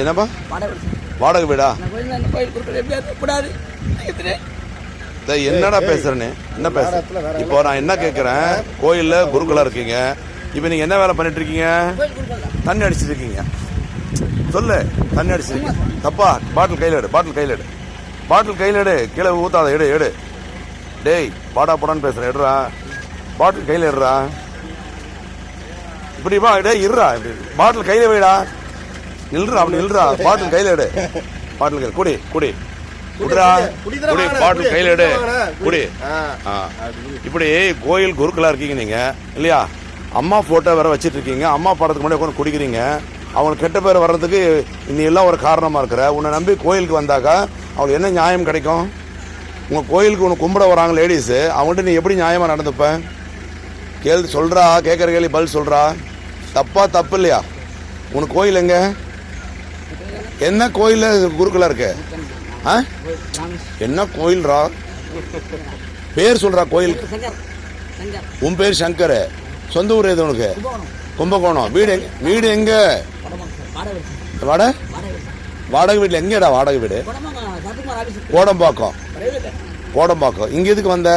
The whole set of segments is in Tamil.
என்னப்பா வாடகை வீடா? என்னடா பேசுறேன்னு என்ன பேச? இப்போ நான் என்ன கேட்கறேன், கோயில்ல குருக்களா இருக்கீங்க, இப்போ நீங்க என்ன வேலை பண்ணிட்டு இருக்கீங்க? தண்ணி அடிச்சிட்டு இருக்கீங்க. சொல்லு, தண்ணி அடிச்சிருக்கீங்க தப்பா? பாட்டில் கையில எடு, பாட்டில் கையில எடு, பாட்டில் கையில எடு, கீழே ஊத்தாத, எடு எடு. டேய் பாடா போடான்னு பேசுறேன், எடுறா பாட்டில் கையில எடுறா. இப்படி வா, டேய் இருறா, பாட்டில் கையில வைடா, நில்றா, அப்படி நில்றா, பாட்டில் கையில எடு, பாட்டில் கையில் குடி குடி குடிடா, குடி, பாட்டில் கையில எடு, குடி. இப்படி கோயில் குருக்களா இருக்கீங்க நீங்க இல்லையா? அம்மா போட்டோ வேற வச்சிட்டு இருக்கீங்க, அம்மா படத்துக்கு முன்னாடி உட்காந்து குடிக்கிறீங்க. அவங்களுக்கு கெட்ட பேர் வர்றதுக்கு நீ எல்லாம் ஒரு காரணமா இருக்கிற. உன்னை நம்பி கோயிலுக்கு வந்தாக்கா அவங்களுக்கு என்ன நியாயம் கிடைக்கும்? உங்க கோயிலுக்கு உனக்கு கும்பிட வராங்க லேடிஸ், அவங்கள்ட்ட நீ எப்படி நியாயமா நடந்துப்ப? கேள்வி சொல்றா, கேட்கற கேள்வி பதில் சொல்றா. தப்பா தப்பு இல்லையா? உனக்கு கோயில் எங்க? என்ன கோயில குருக்களா இருக்கு? என்ன கோயில்ரா? பேர் சொல்றா கோயில். உன் பேர் சங்கர், சொந்த ஊர் எது உனக்கு? கும்பகோணம். வீடு எங்க? வாடகை வீட்டுல எங்கடா வாடகை வீடு? கோடம்பாக்கம். கோடம்பாக்கம். இங்க எதுக்கு வந்த?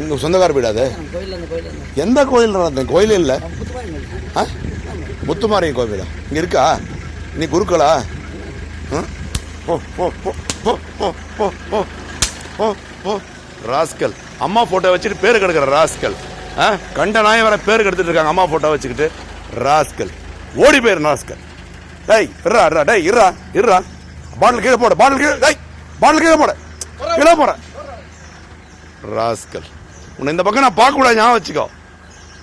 இங்க சொந்தக்கார வீடு அது? எந்த கோயில்? கோயில் இல்ல, முத்துமாரி கோவிலா இங்க இருக்கா? நீ குருக்களா? ராஸ்கல், அம்மா போட்டோ வச்சுட்டு பேரு கெடுக்கிற ராஸ்கல். கண்ட நாயம் வர பேரு கெடுத்துட்டு இருக்காங்க அம்மா போட்டோ வச்சுக்கிட்டு. ராஸ்கல், ஓடி போயிரு ராஸ்கல். டேய் இருறா, டேய் இருறா இருறா, பாட்டில் கீழே போட, பாட்டில் கீழே, டேய் பாட்டில் கீழே போட, கீழே போற ராஸ்கல். உன்னை இந்த பக்கம் நான் பார்க்க கூடாது, ஞாபகம் வச்சுக்கோ.